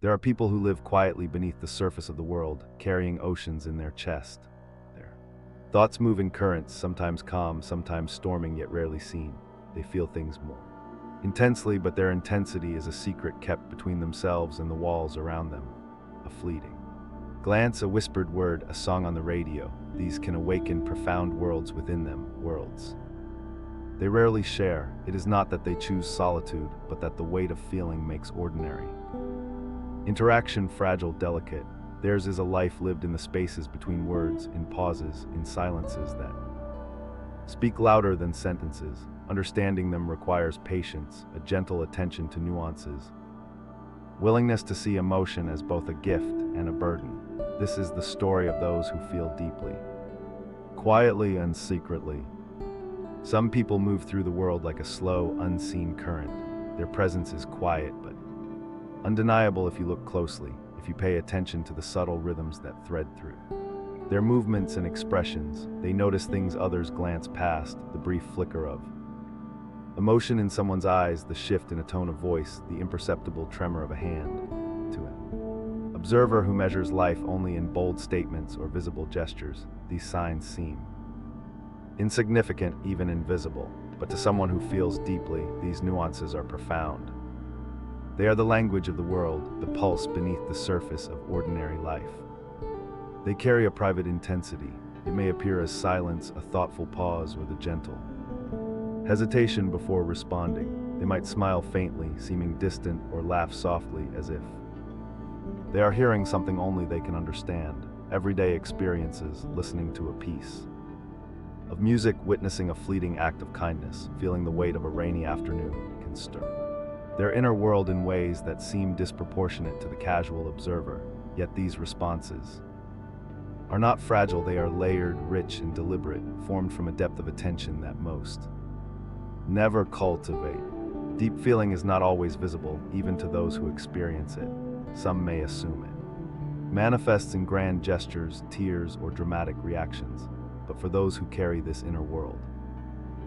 There are people who live quietly beneath the surface of the world, carrying oceans in their chest. Their thoughts move in currents, sometimes calm, sometimes storming, yet rarely seen. They feel things more intensely, but their intensity is a secret kept between themselves and the walls around them. A fleeting glance, a whispered word, a song on the radio. These can awaken profound worlds within them, worlds they rarely share. It is not that they choose solitude, but that the weight of feeling makes ordinary interaction fragile, delicate. Theirs is a life lived in the spaces between words, in pauses, in silences that speak louder than sentences. Understanding them requires patience, a gentle attention to nuances, willingness to see emotion as both a gift and a burden. This is the story of those who feel deeply, quietly and secretly. Some people move through the world like a slow, unseen current. Their presence is quiet but undeniable if you look closely, if you pay attention to the subtle rhythms that thread through their movements and expressions. They notice things others glance past, the brief flicker of emotion in someone's eyes, the shift in a tone of voice, the imperceptible tremor of a hand. To an observer who measures life only in bold statements or visible gestures, these signs seem insignificant, even invisible. But to someone who feels deeply, these nuances are profound. They are the language of the world, the pulse beneath the surface of ordinary life. They carry a private intensity. It may appear as silence, a thoughtful pause, or the gentle hesitation before responding. They might smile faintly, seeming distant, or laugh softly as if they are hearing something only they can understand. Everyday experiences, listening to a piece of music, witnessing a fleeting act of kindness, feeling the weight of a rainy afternoon, can stir their inner world in ways that seem disproportionate to the casual observer. Yet these responses are not fragile. They are layered, rich, and deliberate, formed from a depth of attention that most never cultivate. Deep feeling is not always visible, even to those who experience it. Some may assume it manifests in grand gestures, tears, or dramatic reactions. But for those who carry this inner world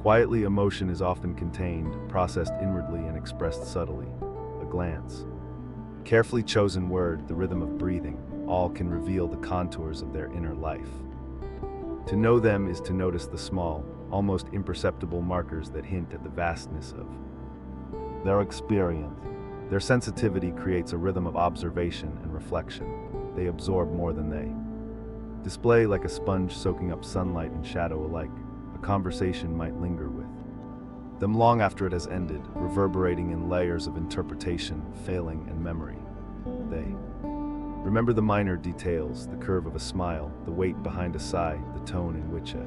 quietly, emotion is often contained, processed inwardly, and expressed subtly. A glance, carefully chosen word, the rhythm of breathing, all can reveal the contours of their inner life. To know them is to notice the small, almost imperceptible markers that hint at the vastness of their experience. Their sensitivity creates a rhythm of observation and reflection. They absorb more than they display, like a sponge soaking up sunlight and shadow alike. A conversation might linger with them long after it has ended, reverberating in layers of interpretation, failing, and memory. They remember the minor details, the curve of a smile, the weight behind a sigh, the tone in which a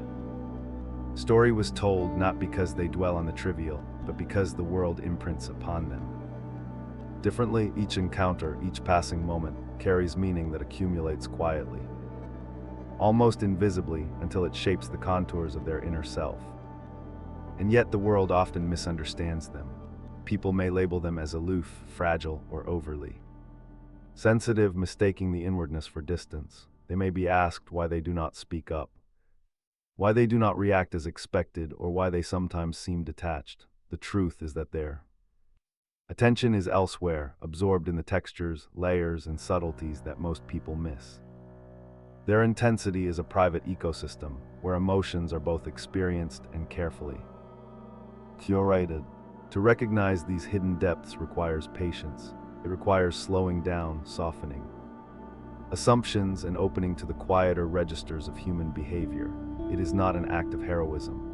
story was told, not because they dwell on the trivial, but because the world imprints upon them differently. Each encounter, each passing moment, carries meaning that accumulates quietly, almost invisibly, until it shapes the contours of their inner self. And yet the world often misunderstands them. People may label them as aloof, fragile, or overly sensitive, mistaking the inwardness for distance. They may be asked why they do not speak up, why they do not react as expected, or why they sometimes seem detached. The truth is that their attention is elsewhere, absorbed in the textures, layers, and subtleties that most people miss. Their intensity is a private ecosystem where emotions are both experienced and carefully curated. To recognize these hidden depths requires patience. It requires slowing down, softening assumptions, and opening to the quieter registers of human behavior. It is not an act of heroism,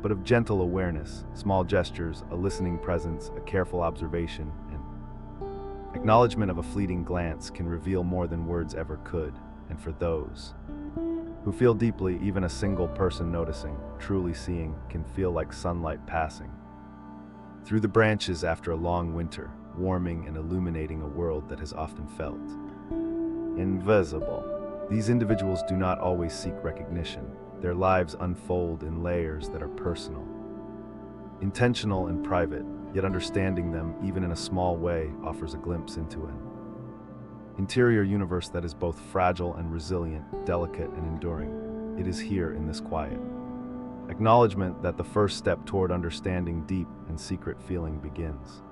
but of gentle awareness. Small gestures, a listening presence, a careful observation, and acknowledgement of a fleeting glance can reveal more than words ever could. And for those who feel deeply, even a single person noticing, truly seeing, can feel like sunlight passing through the branches after a long winter, warming and illuminating a world that has often felt invisible. These individuals do not always seek recognition. Their lives unfold in layers that are personal, intentional, and private, yet understanding them, even in a small way, offers a glimpse into an interior universe that is both fragile and resilient, delicate and enduring. It is here in this quiet acknowledgement that the first step toward understanding deep and secret feeling begins.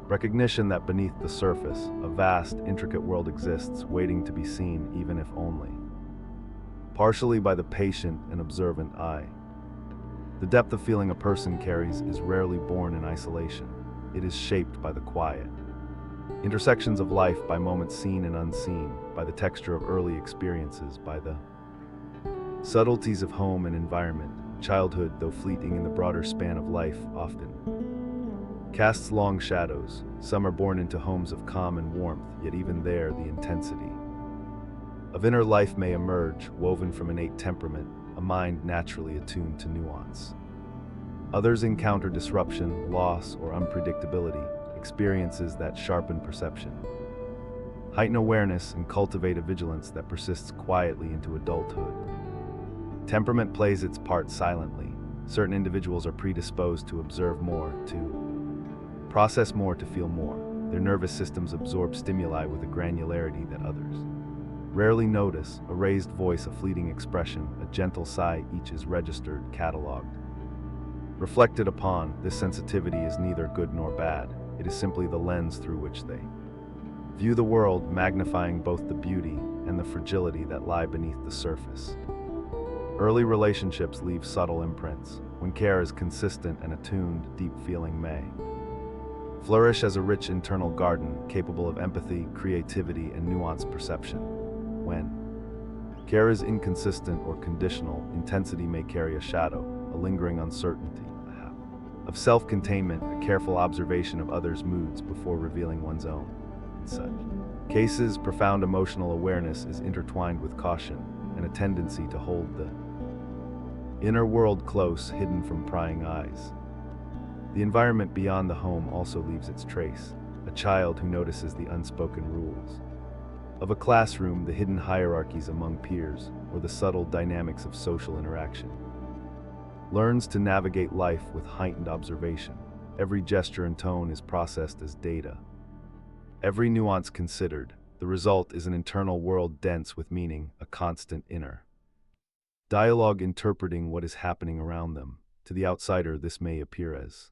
Recognition that beneath the surface, a vast, intricate world exists, waiting to be seen, even if only partially by the patient and observant eye. The depth of feeling a person carries is rarely born in isolation. It is shaped by the quiet intersections of life, by moments seen and unseen, by the texture of early experiences, by the subtleties of home and environment. Childhood, though fleeting in the broader span of life, often casts long shadows. Some are born into homes of calm and warmth, yet even there the intensity of inner life may emerge, woven from innate temperament, a mind naturally attuned to nuance. Others encounter disruption, loss, or unpredictability, experiences that sharpen perception, heighten awareness, and cultivate a vigilance that persists quietly into adulthood. Temperament plays its part silently. Certain individuals are predisposed to observe more, to process more, to feel more. Their nervous systems absorb stimuli with a granularity that others rarely notice. A raised voice, a fleeting expression, a gentle sigh, each is registered, cataloged, reflected upon. This sensitivity is neither good nor bad. It is simply the lens through which they view the world, magnifying both the beauty and the fragility that lie beneath the surface. Early relationships leave subtle imprints. When care is consistent and attuned, deep feeling may flourish as a rich internal garden, capable of empathy, creativity, and nuanced perception. When care is inconsistent or conditional, intensity may carry a shadow, a lingering uncertainty of self-containment, a careful observation of others' moods before revealing one's own. In such cases, profound emotional awareness is intertwined with caution and a tendency to hold the inner world close, hidden from prying eyes. The environment beyond the home also leaves its trace. A child who notices the unspoken rules of a classroom, the hidden hierarchies among peers, or the subtle dynamics of social interaction, learns to navigate life with heightened observation. Every gesture and tone is processed as data, every nuance considered. The result is an internal world dense with meaning, a constant inner dialogue interpreting what is happening around them. To the outsider, this may appear as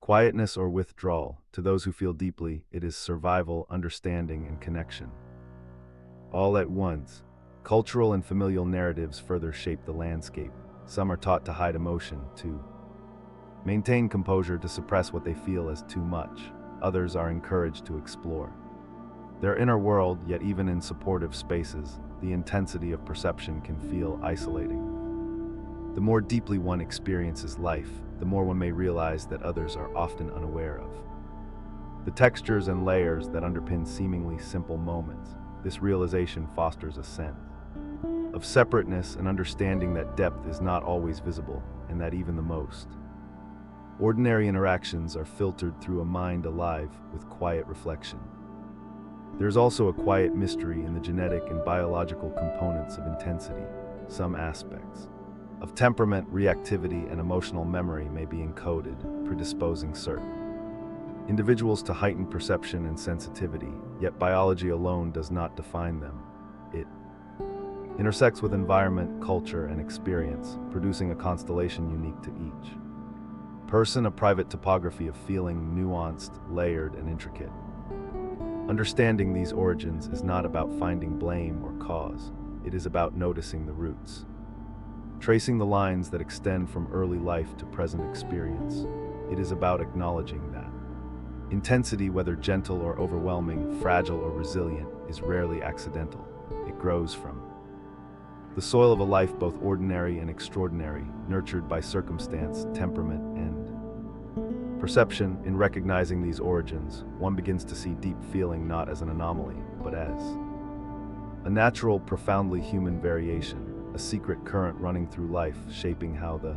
quietness or withdrawal. To those who feel deeply, it is survival, understanding, and connection, all at once. Cultural and familial narratives further shape the landscape. Some are taught to hide emotion, to maintain composure, to suppress what they feel as too much. Others are encouraged to explore their inner world, yet even in supportive spaces, the intensity of perception can feel isolating. The more deeply one experiences life, the more one may realize that others are often unaware of the textures and layers that underpin seemingly simple moments. This realization fosters a sense of separateness and understanding that depth is not always visible, and that even the most ordinary interactions are filtered through a mind alive with quiet reflection. There's also a quiet mystery in the genetic and biological components of intensity. Some aspects of temperament, reactivity, and emotional memory may be encoded, predisposing certain individuals to heightened perception and sensitivity, yet biology alone does not define them. It intersects with environment, culture, and experience, producing a constellation unique to each person, a private topography of feeling, nuanced, layered, and intricate. Understanding these origins is not about finding blame or cause. It is about noticing the roots, tracing the lines that extend from early life to present experience. It is about acknowledging that intensity, whether gentle or overwhelming, fragile or resilient, is rarely accidental. It grows from the soil of a life both ordinary and extraordinary, nurtured by circumstance, temperament, and perception. In recognizing these origins, one begins to see deep feeling not as an anomaly, but as a natural, profoundly human variation, a secret current running through life, shaping how the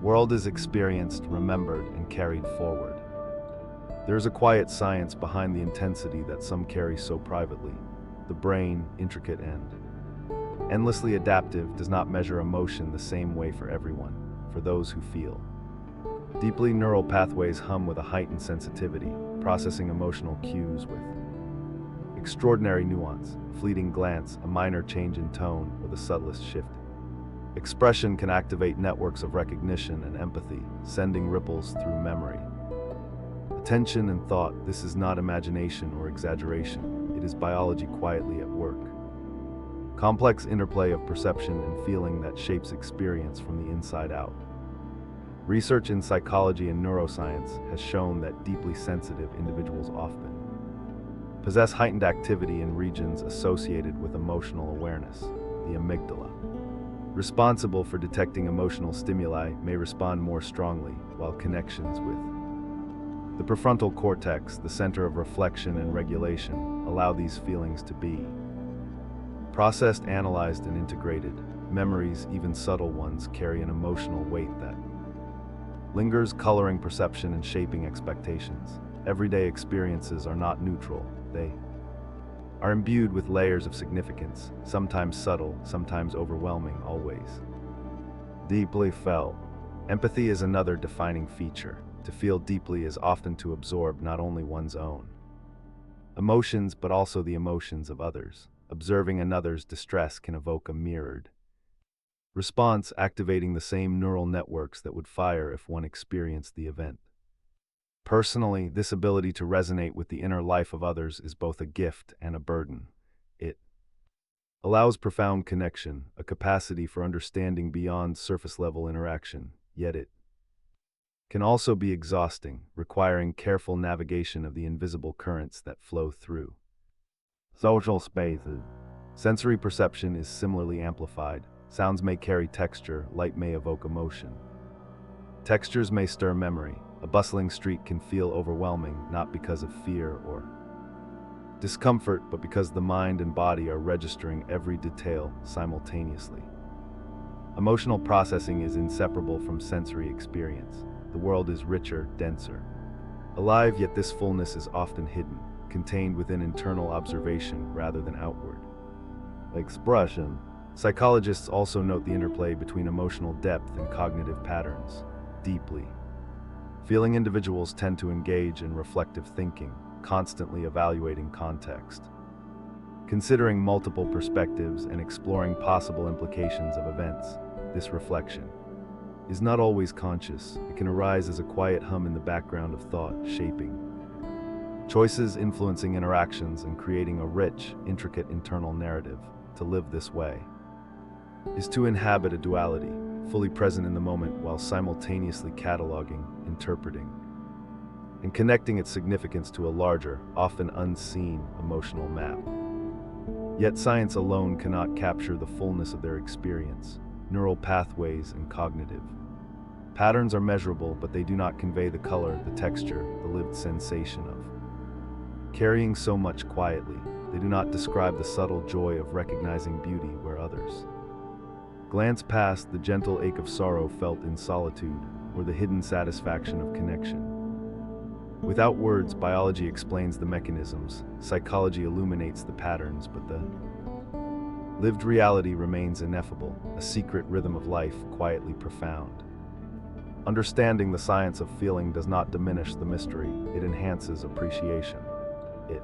world is experienced, remembered, and carried forward. There is a quiet science behind the intensity that some carry so privately. The brain, intricate and endlessly adaptive, does not measure emotion the same way for everyone. For those who feel deeply, neural pathways hum with a heightened sensitivity, processing emotional cues with extraordinary nuance. A fleeting glance, a minor change in tone, or the subtlest shift expression can activate networks of recognition and empathy, sending ripples through memory. A Attention and thought, this is not imagination or exaggeration. It is biology quietly at work. Complex interplay of perception and feeling that shapes experience from the inside out. Research in psychology and neuroscience has shown that deeply sensitive individuals often possess heightened activity in regions associated with emotional awareness, the amygdala. Responsible for detecting emotional stimuli may respond more strongly, while connections with the prefrontal cortex, the center of reflection and regulation, allow these feelings to be processed, analyzed, and integrated. Memories, even subtle ones, carry an emotional weight that lingers, coloring perception and shaping expectations. Everyday experiences are not neutral. They are imbued with layers of significance, sometimes subtle, sometimes overwhelming, always deeply felt. Empathy is another defining feature. To feel deeply is often to absorb not only one's own emotions but also the emotions of others. Observing another's distress can evoke a mirrored response, activating the same neural networks that would fire if one experienced the event. Personally, this ability to resonate with the inner life of others is both a gift and a burden. It allows profound connection, a capacity for understanding beyond surface-level interaction, yet it can also be exhausting, requiring careful navigation of the invisible currents that flow through social spaces. Sensory perception is similarly amplified. Sounds may carry texture, light may evoke emotion. Textures may stir memory. A bustling street can feel overwhelming, not because of fear or discomfort, but because the mind and body are registering every detail simultaneously. Emotional processing is inseparable from sensory experience. The world is richer, denser, alive, yet this fullness is often hidden, contained within internal observation rather than outward expression. Psychologists also note the interplay between emotional depth and cognitive patterns. Deeply feeling individuals tend to engage in reflective thinking, constantly evaluating context, considering multiple perspectives, and exploring possible implications of events. This reflection is not always conscious. It can arise as a quiet hum in the background of thought, shaping choices, influencing interactions, and creating a rich, intricate internal narrative. To live this way is to inhabit a duality, fully present in the moment while simultaneously cataloging, interpreting, and connecting its significance to a larger, often unseen, emotional map. Yet science alone cannot capture the fullness of their experience. Neural pathways and cognitive patterns are measurable, but they do not convey the color, the texture, the lived sensation of carrying so much quietly. They do not describe the subtle joy of recognizing beauty where others glance past, the gentle ache of sorrow felt in solitude, or the hidden satisfaction of connection. Without words, biology explains the mechanisms, psychology illuminates the patterns, but the lived reality remains ineffable, a secret rhythm of life, quietly profound. Understanding the science of feeling does not diminish the mystery, it enhances appreciation. It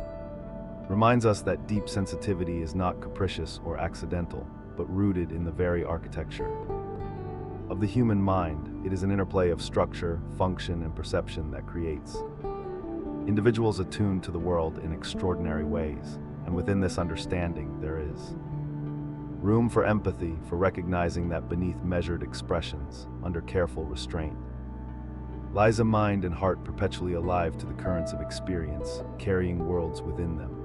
reminds us that deep sensitivity is not capricious or accidental, but rooted in the very architecture of the human mind. It is an interplay of structure, function, and perception that creates individuals attuned to the world in extraordinary ways. And within this understanding, there is room for empathy, for recognizing that beneath measured expressions, under careful restraint, lies a mind and heart perpetually alive to the currents of experience, carrying worlds within them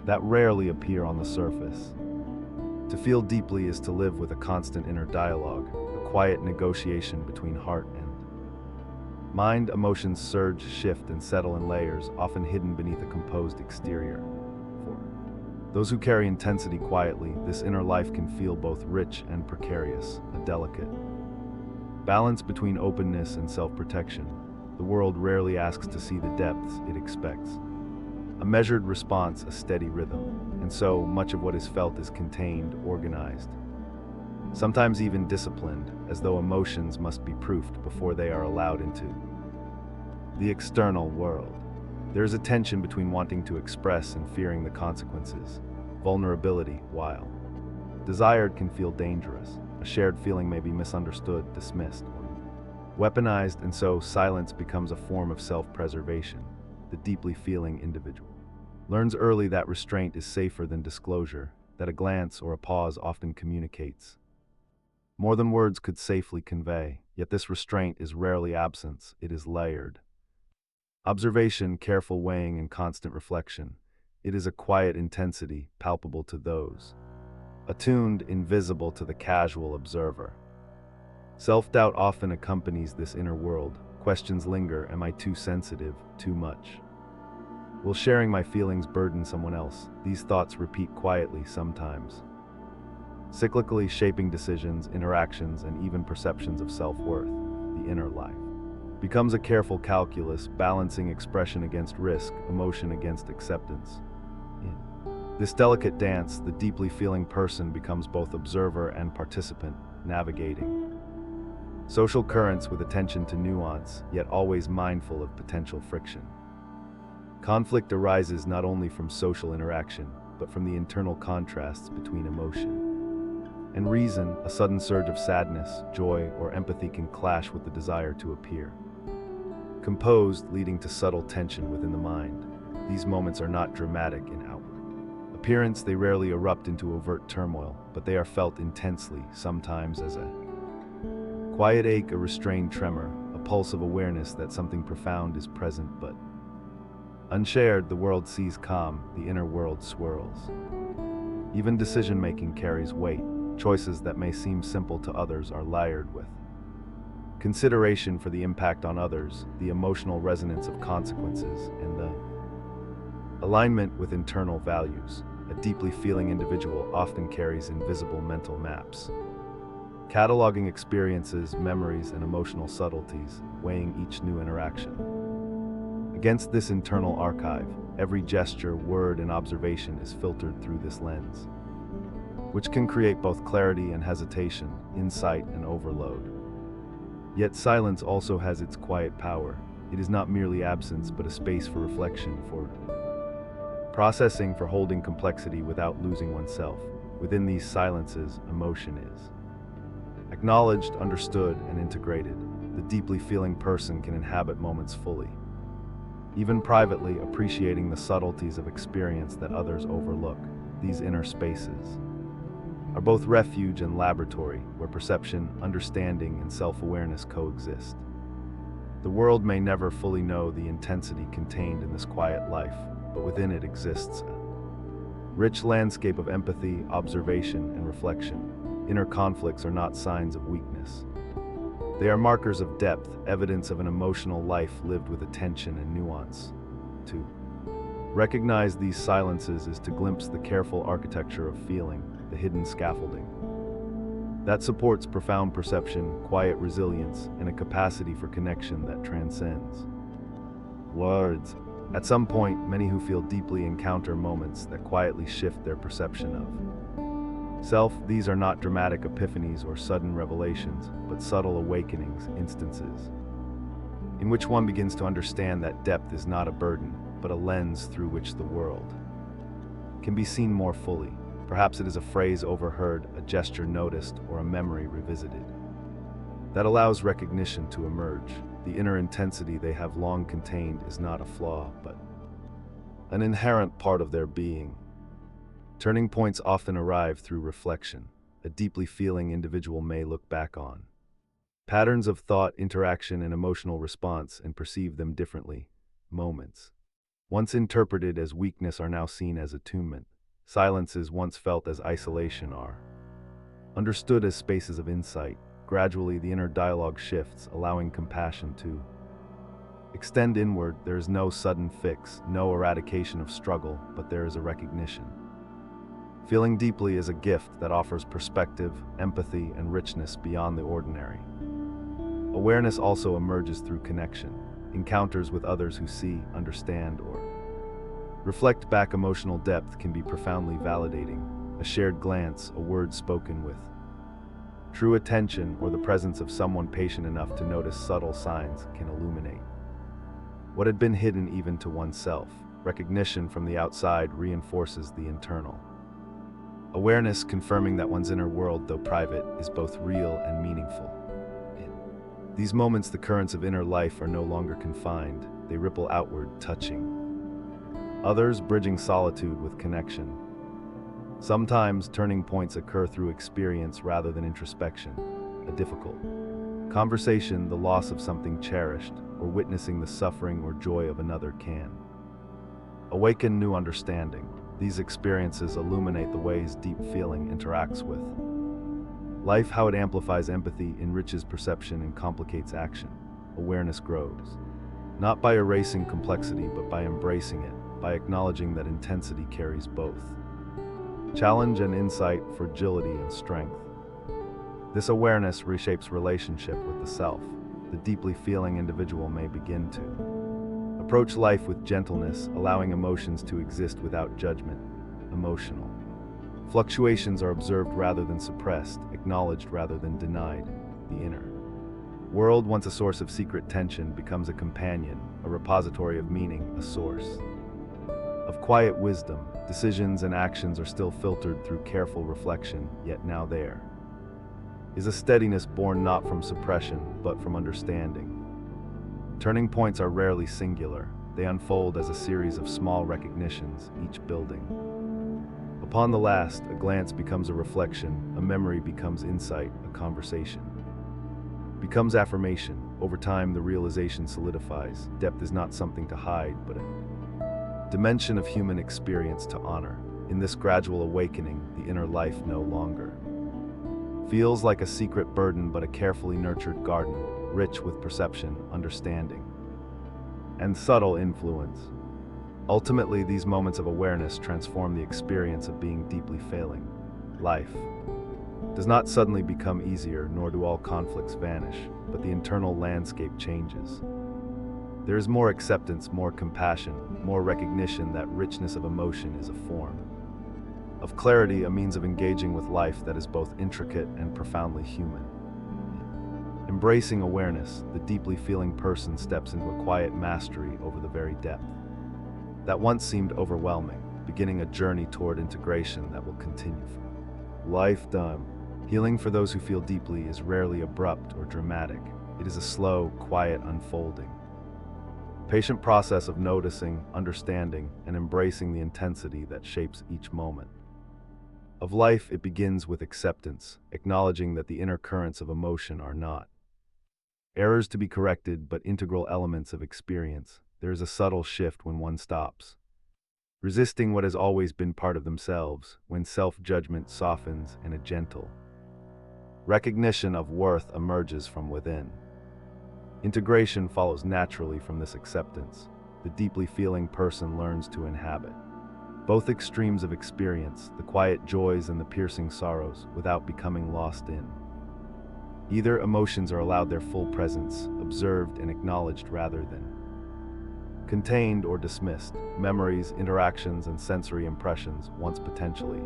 that rarely appear on the surface. To feel deeply is to live with a constant inner dialogue, a quiet negotiation between heart and mind. Emotions surge, shift, and settle in layers, often hidden beneath a composed exterior. For those who carry intensity quietly, this inner life can feel both rich and precarious, a delicate balance between openness and self-protection. The world rarely asks to see the depths, it expects a measured response, a steady rhythm, and so much of what is felt is contained, organized, sometimes even disciplined, as though emotions must be proofed before they are allowed into the external world. There is a tension between wanting to express and fearing the consequences. Vulnerability, while desired, can feel dangerous. A shared feeling may be misunderstood, dismissed, or weaponized, and so silence becomes a form of self-preservation. The deeply feeling individual learns early that restraint is safer than disclosure, that a glance or a pause often communicates more than words could safely convey, yet this restraint is rarely absence, it is layered. Observation, careful weighing, and constant reflection. It is a quiet intensity, palpable to those attuned, invisible to the casual observer. Self-doubt often accompanies this inner world. Questions linger: am I too sensitive, too much? Will sharing my feelings burden someone else? These thoughts repeat quietly sometimes, cyclically shaping decisions, interactions, and even perceptions of self-worth. The inner life becomes a careful calculus, balancing expression against risk, emotion against acceptance. In this delicate dance, the deeply feeling person becomes both observer and participant, navigating social currents with attention to nuance, yet always mindful of potential friction. Conflict arises not only from social interaction, but from the internal contrasts between emotion and reason. A sudden surge of sadness, joy, or empathy can clash with the desire to appear composed, leading to subtle tension within the mind. These moments are not dramatic in outward appearance, they rarely erupt into overt turmoil, but they are felt intensely, sometimes as a quiet ache, a restrained tremor, a pulse of awareness that something profound is present but unshared. The world sees calm, the inner world swirls. Even decision-making carries weight. Choices that may seem simple to others are layered with consideration for the impact on others, the emotional resonance of consequences, and the alignment with internal values. A deeply feeling individual often carries invisible mental maps, cataloging experiences, memories, and emotional subtleties, weighing each new interaction. Against this internal archive, every gesture, word, and observation is filtered through this lens, which can create both clarity and hesitation, insight and overload. Yet silence also has its quiet power. It is not merely absence, but a space for reflection, for processing, for holding complexity without losing oneself. Within these silences, emotion is acknowledged, understood, and integrated. The deeply feeling person can inhabit moments fully, even privately, appreciating the subtleties of experience that others overlook. These inner spaces are both refuge and laboratory, where perception, understanding, and self-awareness coexist. The world may never fully know the intensity contained in this quiet life, but within it exists a rich landscape of empathy, observation, and reflection. Inner conflicts are not signs of weakness. They are markers of depth, evidence of an emotional life lived with attention and nuance. To recognize these silences is to glimpse the careful architecture of feeling, the hidden scaffolding that supports profound perception, quiet resilience, and a capacity for connection that transcends words. At some point, many who feel deeply encounter moments that quietly shift their perception of self. These are not dramatic epiphanies or sudden revelations, but subtle awakenings, instances in which one begins to understand that depth is not a burden, but a lens through which the world can be seen more fully. Perhaps it is a phrase overheard, a gesture noticed, or a memory revisited that allows recognition to emerge. The inner intensity they have long contained is not a flaw, but an inherent part of their being. Turning points often arrive through reflection. A deeply feeling individual may look back on patterns of thought, interaction, and emotional response and perceive them differently. Moments once interpreted as weakness are now seen as attunement. Silences once felt as isolation are understood as spaces of insight. Gradually, the inner dialogue shifts, allowing compassion to extend inward. There is no sudden fix, no eradication of struggle, but there is a recognition. Feeling deeply is a gift that offers perspective, empathy, and richness beyond the ordinary. Awareness also emerges through connection, encounters with others who see, understand, or reflect back. Emotional depth can be profoundly validating. A shared glance, a word spoken with true attention, or the presence of someone patient enough to notice subtle signs can illuminate what had been hidden even to oneself. Recognition from the outside reinforces the internal awareness, confirming that one's inner world, though private, is both real and meaningful. In These moments, the currents of inner life, are no longer confined. They ripple outward, touching others, bridging solitude with connection. Sometimes turning points occur through experience rather than introspection. A difficult conversation, the loss of something cherished, or witnessing the suffering or joy of another can awaken new understanding. These experiences illuminate the ways deep feeling interacts with life, how it amplifies empathy, enriches perception, and complicates action. Awareness grows, not by erasing complexity, but by embracing it, by acknowledging that intensity carries both challenge and insight, fragility and strength. This awareness reshapes relationship with the self. The deeply feeling individual may begin to approach life with gentleness, allowing emotions to exist without judgment. Emotional fluctuations are observed rather than suppressed, acknowledged rather than denied. The inner world, once a source of secret tension, becomes a companion, a repository of meaning, a source of quiet wisdom. Decisions and actions are still filtered through careful reflection, yet now there is a steadiness born not from suppression, but from understanding. Turning points are rarely singular. They unfold as a series of small recognitions, each building upon the last. A glance becomes a reflection, a memory becomes insight, a conversation becomes affirmation. Over time, the realization solidifies. Depth is not something to hide, but a dimension of human experience to honor. In this gradual awakening, the inner life no longer feels like a secret burden, but a carefully nurtured garden, rich with perception, understanding, and subtle influence. Ultimately, these moments of awareness transform the experience of being deeply failing. Life does not suddenly become easier, nor do all conflicts vanish, but the internal landscape changes. There is more acceptance, more compassion, more recognition that richness of emotion is a form of clarity, a means of engaging with life that is both intricate and profoundly human. Embracing awareness, the deeply feeling person steps into a quiet mastery over the very depth that once seemed overwhelming, beginning a journey toward integration that will continue for lifetime. Healing for those who feel deeply is rarely abrupt or dramatic. It is a slow, quiet unfolding, patient process of noticing, understanding, and embracing the intensity that shapes each moment of life. It begins with acceptance, acknowledging that the inner currents of emotion are not errors to be corrected, but integral elements of experience. There is a subtle shift when one stops resisting what has always been part of themselves, when self-judgment softens and a gentle recognition of worth emerges from within. Integration follows naturally from this acceptance. The deeply feeling person learns to inhabit both extremes of experience, the quiet joys and the piercing sorrows, without becoming lost in either. Emotions are allowed their full presence, observed and acknowledged rather than contained or dismissed. Memories, interactions, and sensory impressions, once potentially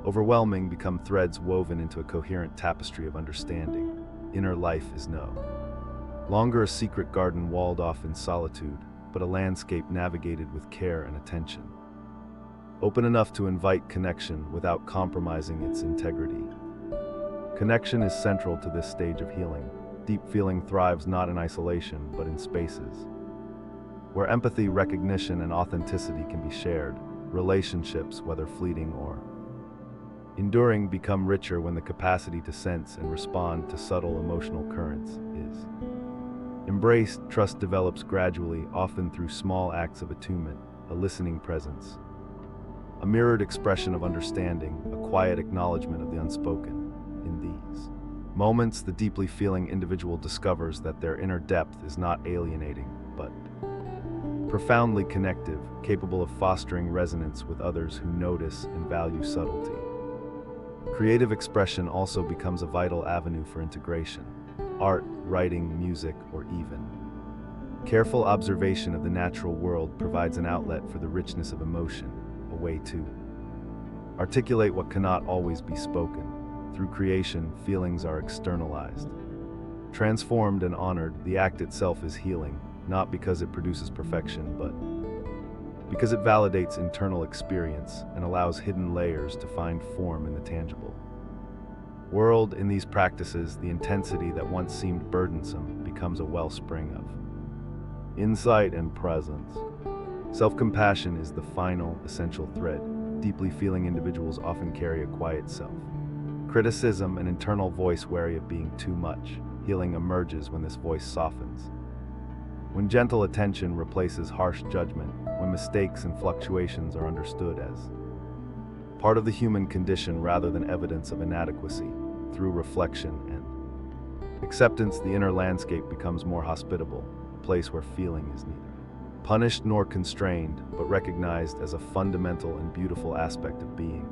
overwhelming, become threads woven into a coherent tapestry of understanding. Inner life is no longer a secret garden walled off in solitude, but a landscape navigated with care and attention, open enough to invite connection without compromising its integrity. Connection is central to this stage of healing. Deep feeling thrives not in isolation, but in spaces where empathy, recognition, and authenticity can be shared. Relationships, whether fleeting or enduring, become richer when the capacity to sense and respond to subtle emotional currents is embraced. Trust develops gradually, often through small acts of attunement, a listening presence, a mirrored expression of understanding, a quiet acknowledgement of the unspoken. In these moments, the deeply feeling individual discovers that their inner depth is not alienating, but profoundly connective, capable of fostering resonance with others who notice and value subtlety. Creative expression also becomes a vital avenue for integration. Art, writing, music, or even careful observation of the natural world provides an outlet for the richness of emotion, a way to articulate what cannot always be spoken. Through creation, feelings are externalized, transformed and honored. The act itself is healing, not because it produces perfection, but because it validates internal experience and allows hidden layers to find form in the tangible. World, in these practices, the intensity that once seemed burdensome becomes a wellspring of insight and presence. Self-compassion is the final, essential thread. Deeply feeling individuals often carry a quiet self. Criticism, an internal voice wary of being too much. Healing emerges when this voice softens. When gentle attention replaces harsh judgment, when mistakes and fluctuations are understood as part of the human condition rather than evidence of inadequacy, through reflection and acceptance, the inner landscape becomes more hospitable, a place where feeling is neither punished nor constrained, but recognized as a fundamental and beautiful aspect of being.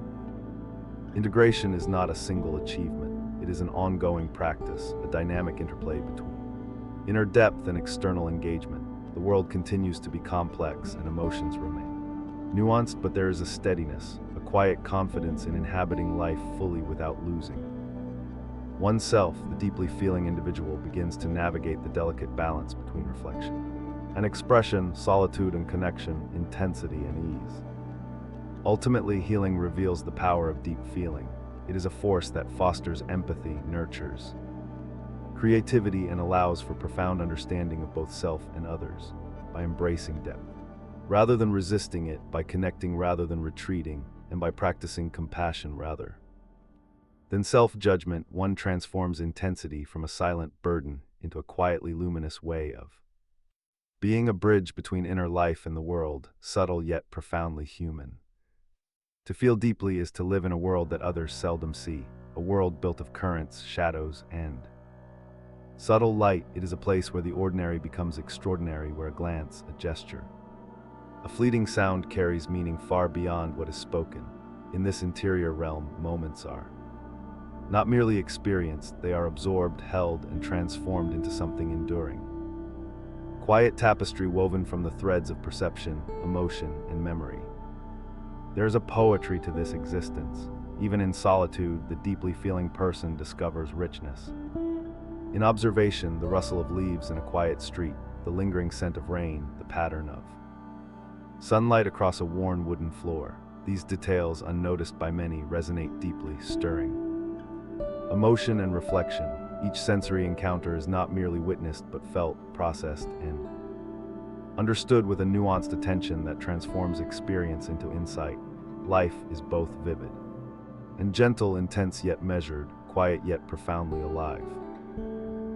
Integration is not a single achievement, it is an ongoing practice, a dynamic interplay between inner depth and external engagement. The world continues to be complex and emotions remain nuanced, but there is a steadiness, a quiet confidence in inhabiting life fully without losing oneself. The deeply feeling individual begins to navigate the delicate balance between reflection and expression, solitude and connection, intensity and ease. Ultimately, healing reveals the power of deep feeling. It is a force that fosters empathy, nurtures creativity, and allows for profound understanding of both self and others. By embracing depth rather than resisting it, by connecting rather than retreating, and by practicing compassion rather than self-judgment, one transforms intensity from a silent burden into a quietly luminous way of being, a bridge between inner life and the world, subtle yet profoundly human. To feel deeply is to live in a world that others seldom see, a world built of currents, shadows, and subtle light. It is a place where the ordinary becomes extraordinary, where a glance, a gesture, a fleeting sound carries meaning far beyond what is spoken. In this interior realm, moments are not merely experienced, they are absorbed, held, and transformed into something enduring. Quiet tapestry woven from the threads of perception, emotion, and memory. There is a poetry to this existence. Even in solitude, the deeply feeling person discovers richness. In observation, the rustle of leaves in a quiet street, the lingering scent of rain, the pattern of sunlight across a worn wooden floor. These details, unnoticed by many, resonate deeply, stirring emotion and reflection. Each sensory encounter is not merely witnessed but felt, processed, and understood with a nuanced attention that transforms experience into insight. Life is both vivid and gentle, intense yet measured, quiet yet profoundly alive.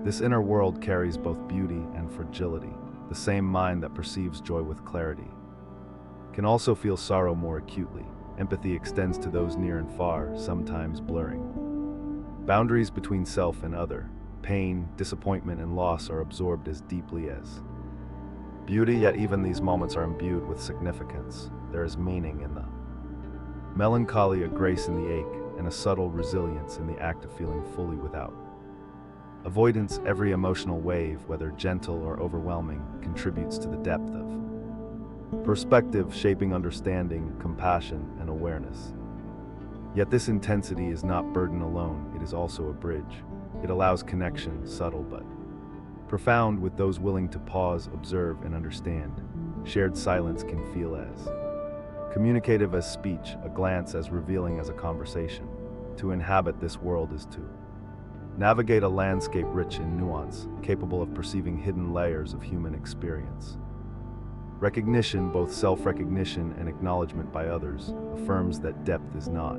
This inner world carries both beauty and fragility. The same mind that perceives joy with clarity can also feel sorrow more acutely. Empathy extends to those near and far, sometimes blurring boundaries between self and other. Pain, disappointment, and loss are absorbed as deeply as beauty, yet even these moments are imbued with significance. There is meaning in the melancholy, a grace in the ache, and a subtle resilience in the act of feeling fully without avoidance. Every emotional wave, whether gentle or overwhelming, contributes to the depth of perspective, shaping understanding, compassion, and awareness. Yet this intensity is not burden alone, it is also a bridge. It allows connection, subtle but profound, with those willing to pause, observe, and understand. Shared silence can feel as communicative as speech, a glance as revealing as a conversation. To inhabit this world is to navigate a landscape rich in nuance, capable of perceiving hidden layers of human experience. Recognition, both self-recognition and acknowledgement by others, affirms that depth is not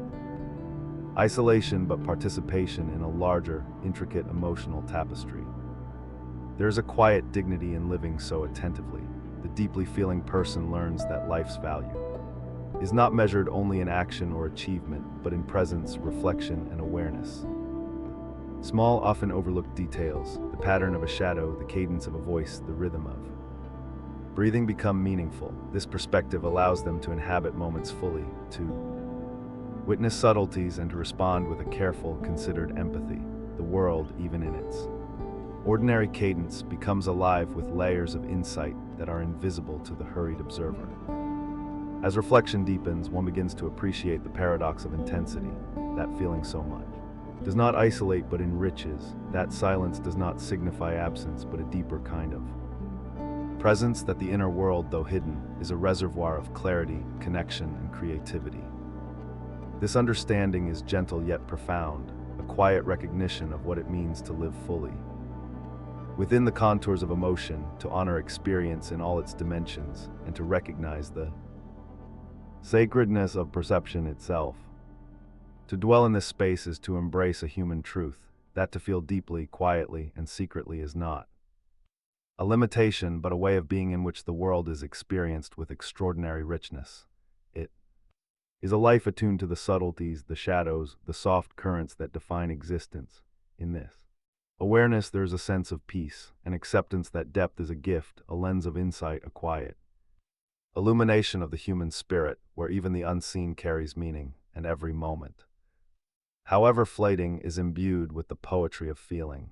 isolation but participation in a larger, intricate emotional tapestry. There is a quiet dignity in living so attentively. The deeply feeling person learns that life's value is not measured only in action or achievement, but in presence, reflection, and awareness. Small, often overlooked details, the pattern of a shadow, the cadence of a voice, the rhythm of breathing, become meaningful. This perspective allows them to inhabit moments fully, to witness subtleties, and to respond with a careful, considered empathy. The world, even in its ordinary cadence, becomes alive with layers of insight that are invisible to the hurried observer. As reflection deepens, one begins to appreciate the paradox of intensity. That feeling so much does not isolate but enriches. That silence does not signify absence but a deeper kind of presence. That the inner world, though hidden, is a reservoir of clarity, connection, and creativity. This understanding is gentle yet profound, a quiet recognition of what it means to live fully. Within the contours of emotion, to honor experience in all its dimensions, and to recognize the sacredness of perception itself. To dwell in this space is to embrace a human truth, that to feel deeply, quietly, and secretly is not a limitation, but a way of being in which the world is experienced with extraordinary richness. It is a life attuned to the subtleties, the shadows, the soft currents that define existence. In this awareness, there is a sense of peace, an acceptance that depth is a gift, a lens of insight, a quiet illumination of the human spirit, where even the unseen carries meaning, and every moment, however fleeting, is imbued with the poetry of feeling.